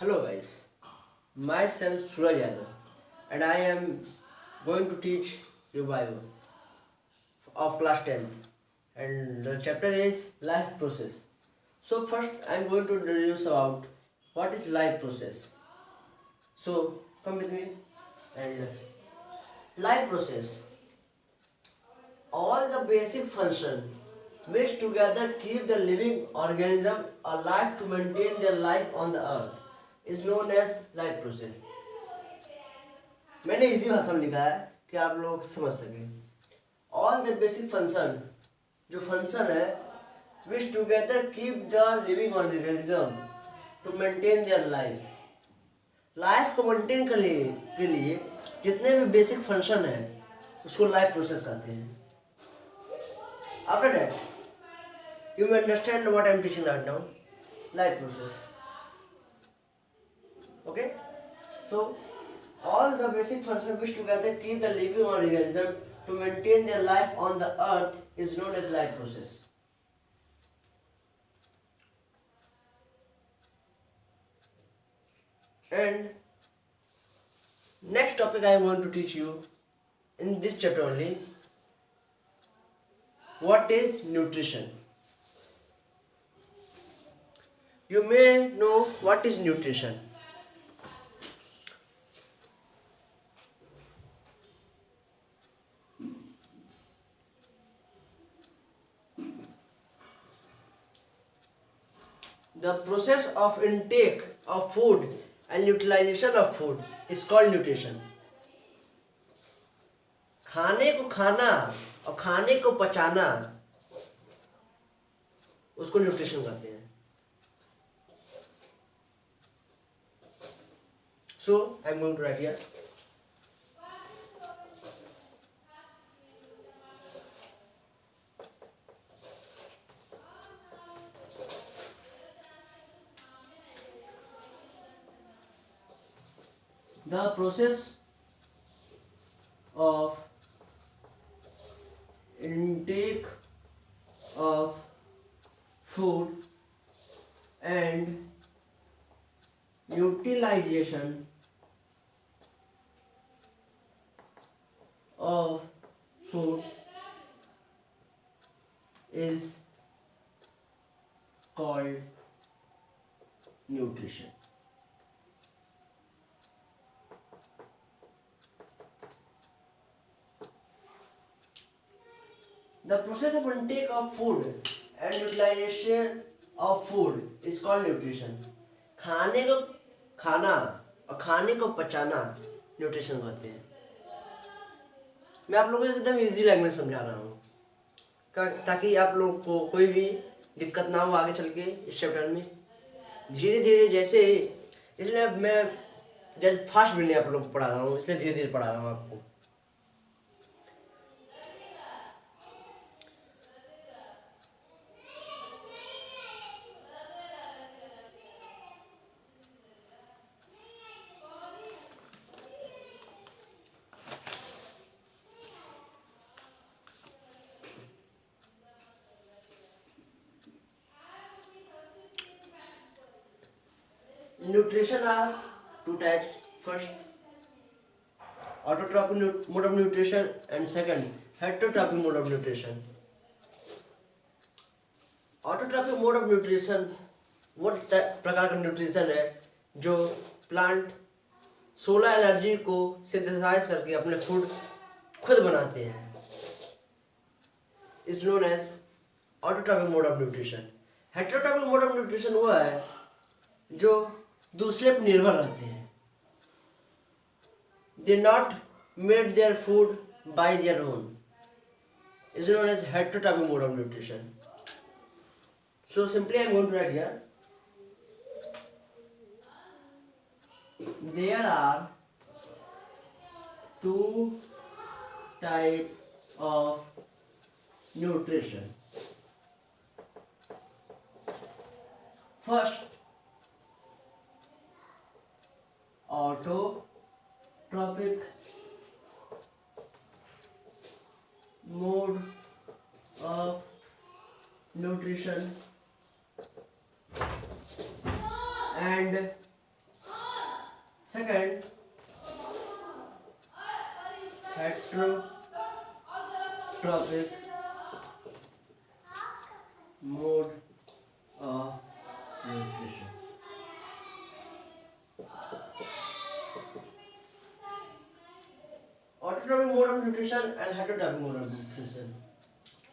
Hello guys, myself Suraj Yadav and I am going to teach you bio of class 10th and the chapter is life process. So first I am going to introduce about what is life process. So come with me and life process. All the basic function which together keep the living organism alive to maintain their life on the earth is known as life process. मैंने इसी भाषा में लिखा है कि आप लोग समझ सकें ऑल द बेसिक फंक्शन जो फंक्शन है which together keep the living organism to maintain their life को मेंटेन के लिए जितने भी बेसिक फंक्शन है उसको लाइफ प्रोसेस कहते हैं after that you may understand what I am teaching right now life process okay so all the basic functions which together keep the living organism to maintain their life on the earth is known as life process. And next topic I am going to teach you in this chapter only. What is nutrition? You may know what is nutrition. The process of intake of food and utilization of food is called nutrition. खाने को खाना और खाने को पचाना उसको nutrition कहते हैं. So I am going to write here. The process of intake of food and utilization of food is called nutrition. The process of intake of food and utilization of food is called nutrition. खाने को खाना और खाने को पचाना nutrition कहते हैं. मैं आप लोगों को एकदम इजी लैंग्वेज समझा रहा हूँ ताकि आप लोग को कोई भी दिक्कत ना हो आगे चल के इस चैप्टर में. धीरे धीरे जैसे इसलिए मैं जैसे फास्ट भी नहीं आप लोग को पढ़ा रहा हूँ, इसलिए धीरे धीरे पढ़ा रहा हूँ आपको. Nutrition are two types. First, autotrophic mode of nutrition and second, heterotrophic mode of nutrition. Autotrophic mode of nutrition वो प्रकार का न्यूट्रिशन है जो प्लांट सोलर एनर्जी को सिंथेसाइज करके अपने फूड खुद बनाते हैं. Is known as autotrophic mode of nutrition. Heterotrophic mode of nutrition वो है जो दूसरे पर निर्भर रहते हैं. They not made their food by their own. Is known as heterotrophic mode of nutrition. So simply I am going to write here there are two types of nutrition. First, autotrophic mode of nutrition and Second, heterotropic mode of nutrition. Autotrophic mode of nutrition and heterotropic mode of nutrition.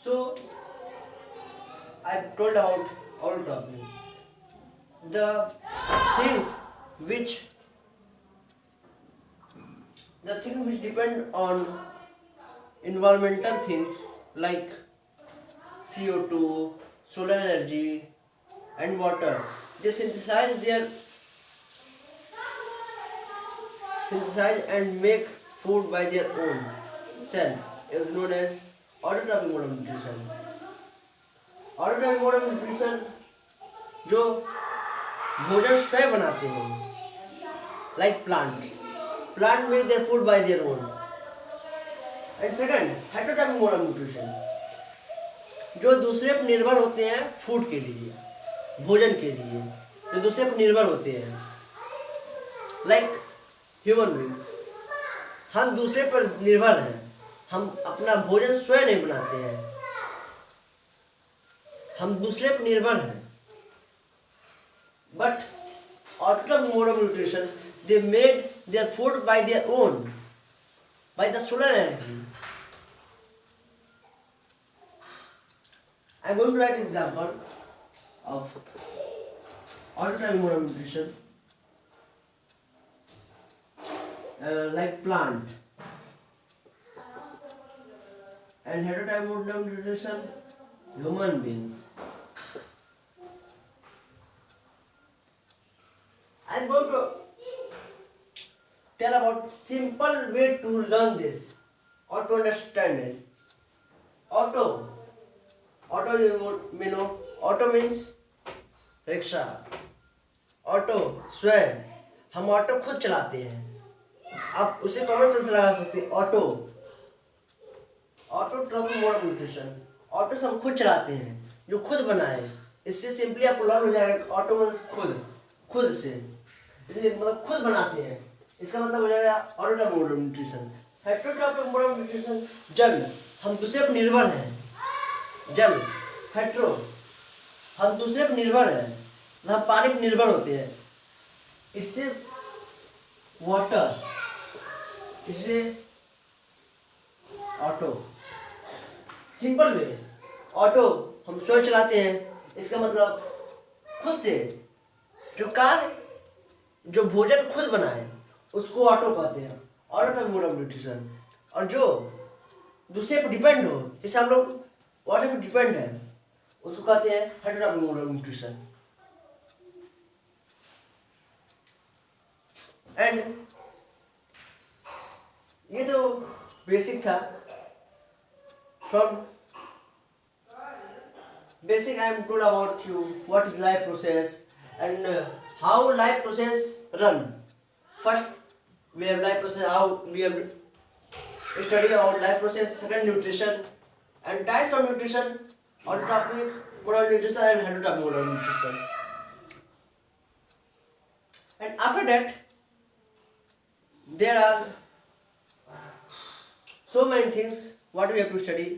So I told about autotrophic. The things which depend on environmental things like CO2, solar energy, and water. They synthesize and make food by their own self is known as autotrophic mode of nutrition. Autotrophic mode of nutrition जो भोजन स्वयं बनाते हैं like plants. Plant make their food by their own. And second, heterotropic mode of nutrition जो दूसरे पर निर्भर होते हैं फूड के लिए, भोजन के लिए, जो दूसरे पर निर्भर होते हैं लाइक ह्यूमन बींग्स. हम दूसरे पर निर्भर हैं, हम अपना भोजन स्वयं नहीं बनाते हैं, हम दूसरे पर निर्भर हैं. But autotrophic mode of nutrition, they made their food by their own, by the solar energy. I am going to write an example of autotrophic mode of nutrition, like plant, and heterotropic mode of nutrition, human beings. I am going to tell about simple way to learn this or to understand this. Auto you know, auto means rickshaw. Auto स्वयं, हम auto खुद चलाते हैं. आप उसे common sense लगा सकते हैं. Autotrophic mode of nutrition, auto से हम खुद चलाते हैं, जो खुद बनाए. इससे सिंपली आपको लर्न हो जाएगा ऑटो मतलब खुद से, इसलिए मतलब खुद बनाते हैं. इसका मतलब हो जाएगा autotrophic mode of nutrition. Heterotrophic mode of nutrition, जल, हम दूसरे पर निर्भर हैं. जल, हेट्रो, हम दूसरे पर निर्भर हैं, हम पानी पर निर्भर होते हैं. इससे वाटर, इससे ऑटो. सिंपल वे, ऑटो हम स्वयं चलाते हैं. इसका मतलब खुद से, जो कार्य, जो भोजन खुद बनाए उसको ऑटो कहते हैं, ऑटोट्रॉपिक मोड ऑफ न्यूट्रिशन. और जो दूसरे पर डिपेंड हो, जैसे हम लोग वाटर पर डिपेंड है, उसको कहते हैं heterotrophic mode of nutrition. And ये तो बेसिक था. From basic I am told about you what is life process and how life process run. First we have life process, how we have studied about life process. Second, nutrition and types of nutrition, autotrophic mode of nutrition and heterotropic mode of nutrition. And after that there are so many things what we have to study.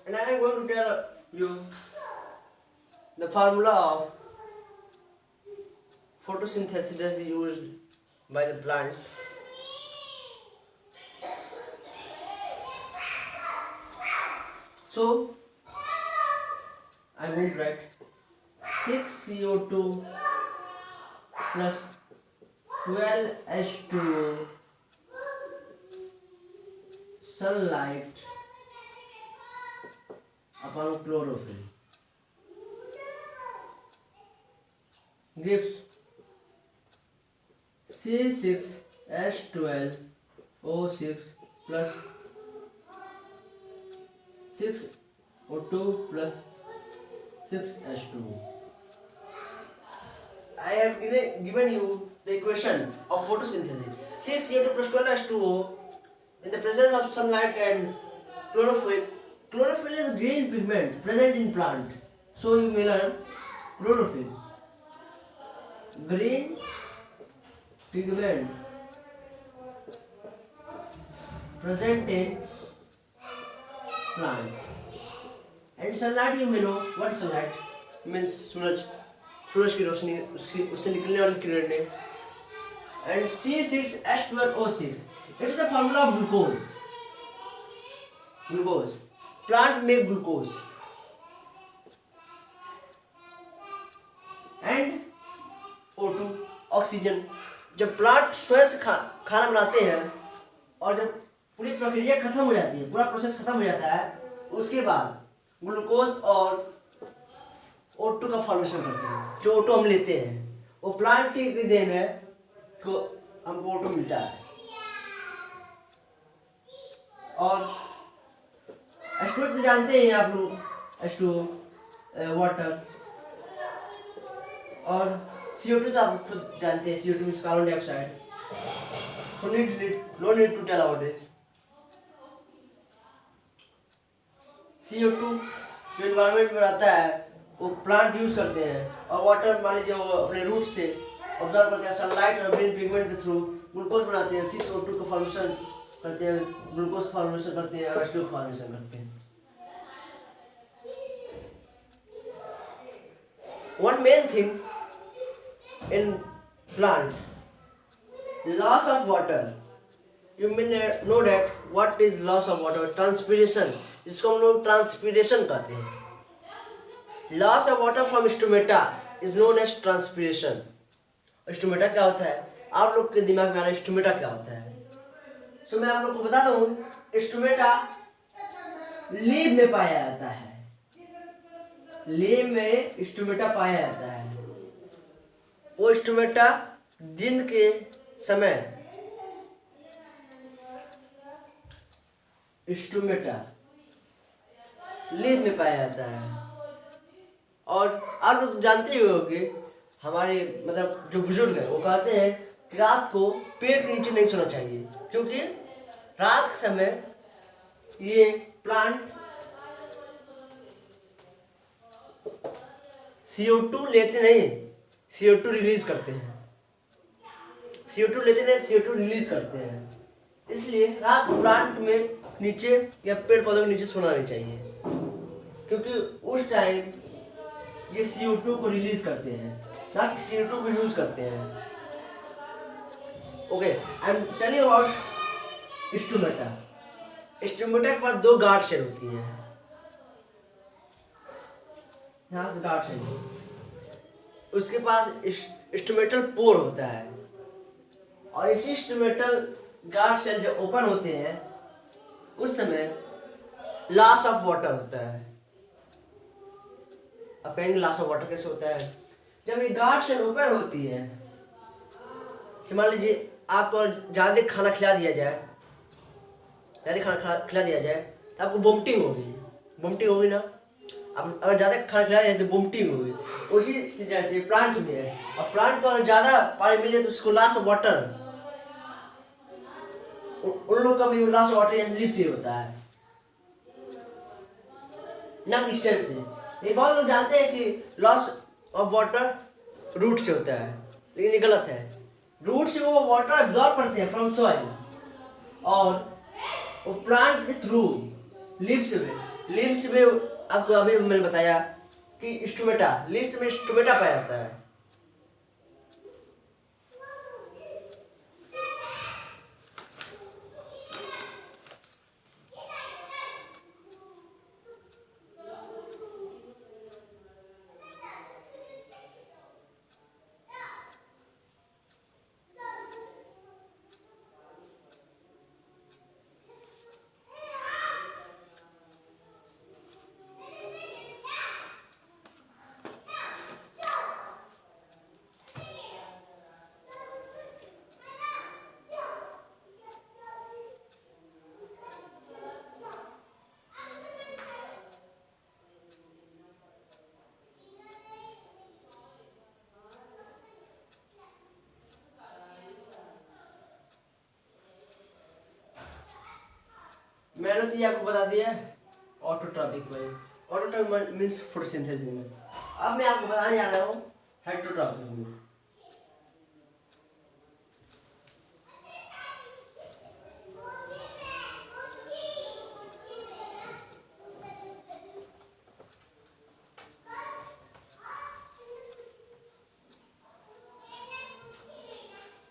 And I am going to tell you the formula of photosynthesis that is used by the plant. So I am going to write 6 CO2 plus 12 H2O sunlight upon chlorophyll gives C6H12O6 plus 6O2 plus 6H2. I have given you the equation of photosynthesis. 6CO2 plus 12H2O in the presence of sunlight and chlorophyll. Chlorophyll is green pigment present in plant. So you may learn chlorophyll. Green pigment present in plant. And sunlight you may know what sunlight means. सूरज की रोशनी उससे निकलने वाली किरणें. And C6H12O6 it is the formula of glucose. Plant make glucose and O2 oxygen. जब plant स्वयं से खाना बनाते हैं और जब पूरी प्रक्रिया खत्म हो जाती है, पूरा प्रोसेस खत्म हो जाता है, उसके बाद ग्लूकोज और O2 का फॉर्मेशन करते हैं. जो O2 हम लेते हैं वो प्लांट की देन है को हमको O2 मिलता है. और H2 तो जानते हैं आप लोग, H2 वाटर. और CO2 तो आप खुद जानते हैं, CO2 is carbon dioxide. No need to tell about this. CO2 जो एनवायरनमेंट में रहता है वो प्लांट यूज करते हैं. और वाटर मान लीजिए वो अपने रूट से ऑब्जर्व करते हैं, सनलाइट और ग्रीन पिगमेंट के थ्रू ग्लूकोज बनाते हैं. 6O2 का फॉर्मेशन करते हैं, ग्लूकोज का फॉर्मेशन करते हैं और H2 का फॉर्मेशन करते हैं. One main thing in plant, loss of water. You may know that what is loss of water? Transpiration. इसको हम लोग ट्रांसपीरेशन कहते हैं. Loss of water from stomata is known as transpiration. Stomata क्या होता है? आप लोग के दिमाग में आ रहा है स्टोमेटा क्या होता है? सो मैं आप लोग को बता दूं, स्टोमेटा लीव में पाया जाता है. लीव में स्टोमेटा पाया जाता है. वो स्टोमेटा दिन के समय स्टोमेटा लीव में पाया जाता है. और आप लोग जानते ही होंगे, हमारे मतलब जो बुजुर्ग हैं वो कहते हैं कि रात को पेड़ के नीचे नहीं सोना चाहिए, क्योंकि रात के समय ये प्लांट CO2 लेते नहीं, CO2 रिलीज करते हैं. CO2 लेते नहीं, CO2 रिलीज करते हैं. इसलिए रात को प्लांट में नीचे या पेड़ पौधों के नीचे सोना नहीं चाहिए, क्योंकि उस टाइम ये CO2 को रिलीज करते हैं, ना कि CO2 को यूज करते हैं. Okay, I am telling about stomata. Stomata के पास दो गार्ड सेल होती हैं. यहाँ से गार्ड सेल, उसके पास स्टोमेटल पोर होता है. और इसी स्टोमेटल गार्ड सेल जब ओपन होते हैं उस समय लॉस ऑफ वाटर होता है. अब कहेंगे लॉस ऑफ वाटर कैसे होता है? जब ये गार्ड सेल ओपन होती है, मान लीजिए आपको ज़्यादा खाना खिला दिया जाए, तो आपको वोमिटिंग होगी ना. अब अगर ज़्यादा खाना खिलाया जाए तो वोमिटिंग होगी. उसी जैसे प्लांट में है, और प्लांट को अगर ज़्यादा पानी मिले तो उसको लॉस ऑफ वाटर, उन लोग का भी लॉस ऑफ वाटर लीव से होता है, ना स्टेम से. ये बहुत लोग जानते हैं कि लॉस ऑफ वाटर रूट से होता है, लेकिन ये गलत है. रूट से वो वाटर एब्जॉर्ब करते हैं फ्रॉम सॉइल, और वो प्लांट के थ्रू लीव्स में आपको अभी मैंने बताया कि स्टोमेटा, लीव्स में स्टोमेटा पाया जाता है. मैंने तो ये आपको बता दिया है ऑटोट्रॉपिक में। ऑटोट्रॉपिक मीन्स फोटोसिंथेसिस में। अब मैं आपको बताने जा रहा हूँ हेटरोट्रॉपिक में।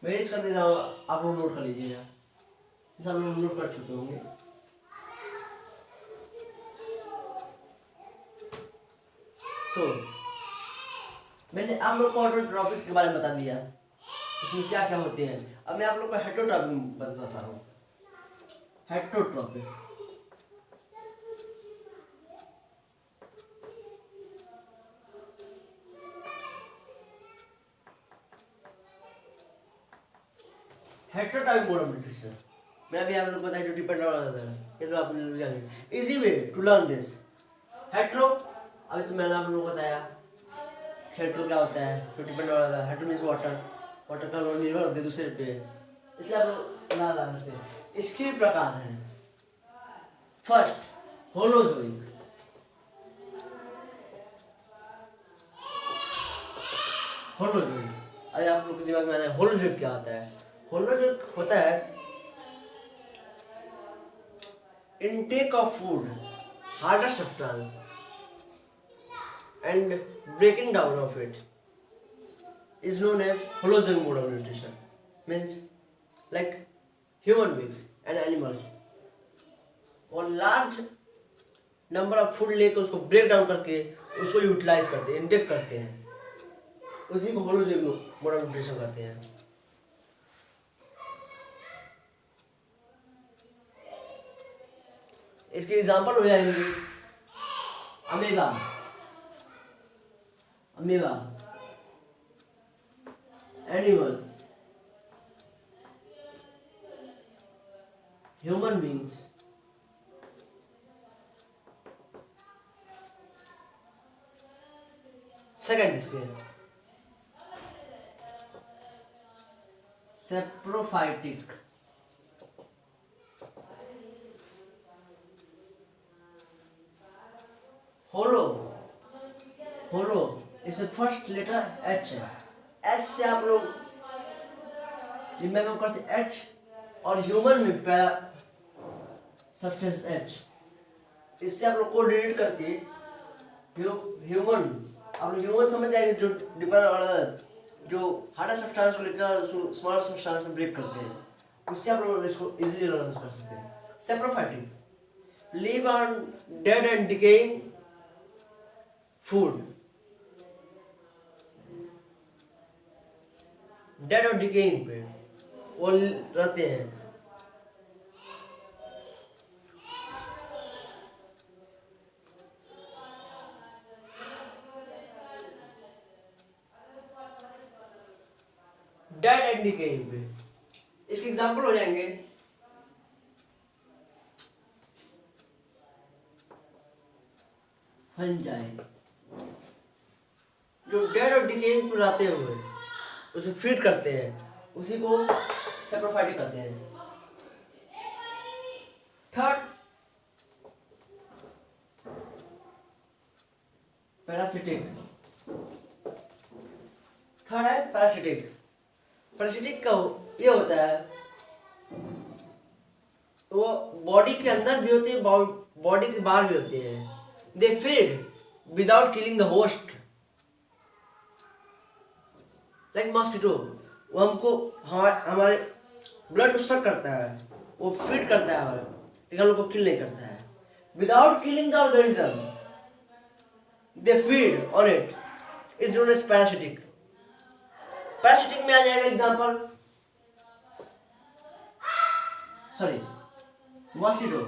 मैं इस कर दे रहा हूँ, आप लोग नोट कर लीजिएगा, सब लोग नोट कर चुके होंगे। मैंने आप लोग को ऑटोट्रॉपिक के बारे में बता दिया, इसमें क्या क्या होते हैं। अब मैं आप लोग को हेटरोट्रॉपिक बता रहा हूँ। Heterotrophic heterotrophic mode of nutrition मैं अभी आप लोग को बताया, जो डिपेंड ऑन ये तो आप लोग जानेंगे। Easy way to learn this hetero, अभी तो मैंने आप लोगों को बताया हेट्रो क्या होता है, जो डिपेंड ऑन होता है। हेट्रो मीन्स वाटर, वाटर का निर्भर होते हैं दूसरे पे, इसलिए आप लोग ला सकते हैं। इसके भी प्रकार हैं। फर्स्ट होलोजोइक, होलोजोइक अरे आप लोग के दिमाग में आता है होलोजोइक क्या होता है। होलोजोइक होता है intake of food, harder substance and breaking down of it is known as holozoic mode of nutrition. Means like human beings and animals और लार्ज नंबर ऑफ फूड लेकर उसको ब्रेक डाउन करके उसको यूटिलाइज करते हैं, intake करते हैं, उसी को होलोजोइक मोड ऑफ न्यूट्रिशन कहते हैं। इसके एग्जाम्पल हो जाएंगे amoeba, amoeba animal, human beings, second इसके सेप्रोफाइटिक, होलो, होलो इसमें फर्स्ट लेटर एच है। एच से आप लोग रिमेम्बर कर सकते एच, और ह्यूमन में पहला सब्सटेंस एच, इससे आप लोग को डिलीट करके ह्यूमन, आप लोग ह्यूमन समझ जाएंगे, जो डिपेंड जो हार्डर सब्सटेंस को लेकर स्मॉलर सब्सटेंस में ब्रेक करते हैं, उससे आप लोग इसको इजीली लर्न कर सकते हैं। Saprophytic live on dead and decaying food, dead और डिकेइंग पे वो रहते हैं। डेड एंड डिकेइंग पे इसके एग्जांपल हो जाएंगे फंजाई, जो डेड और डिकेइंग पे रहते हुए उसमें फीड करते हैं, उसी को सेप्रोफाइटिक कहते हैं। थर्ड पैरासिटिक, थर्ड है पैरासिटिक। पैरासिटिक का ये होता है वो बॉडी के अंदर भी होते हैं, बॉडी के बाहर भी होते हैं। They feed without killing the host, like mosquito, वो हमको हमारे ब्लड को सक करता है, वो फीड करता है हमारे, लेकिन हम लोग को किल नहीं करता है। Without killing the organism they feed on it is known as parasitic. Parasitic में आ जाएगा एग्जांपल, सॉरी मॉस्किटो।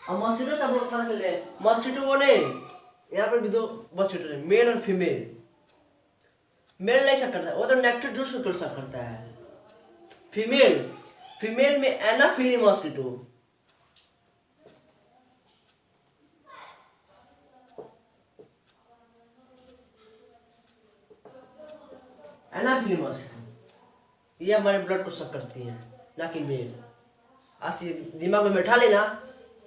अब मॉस्किटो से आप लोग पता चले मॉस्किटो वो नहीं, यहाँ पे भी दो मॉस्किटो है, मेल और फीमेल। मेल नहीं सक करता है, वो तो नेक्टर जूस को सक करता है। फीमेल, फीमेल में एनाफिली मॉस्किटो, एनाफिली मॉस्किटो ये हमारे ब्लड को सक करती है। ना कि मेल। ऐसे दिमाग में बैठा लेना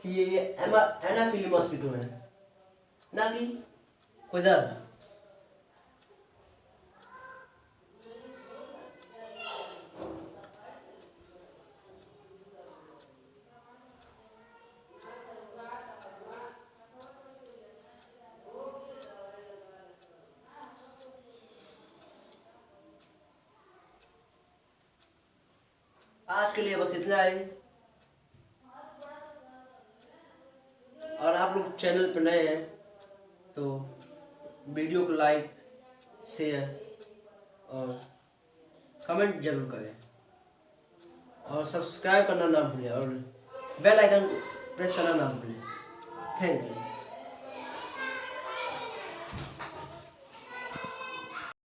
कि ये एनाफिली मॉस्किटो है, ना कि कोई दर्द। आज के लिए बस इतना ही। और आप लोग चैनल पर नए हैं तो वीडियो को लाइक, शेयर और कमेंट जरूर करें, और सब्सक्राइब करना ना भूलें, और बेल आइकन प्रेस करना ना भूलें। Thank you.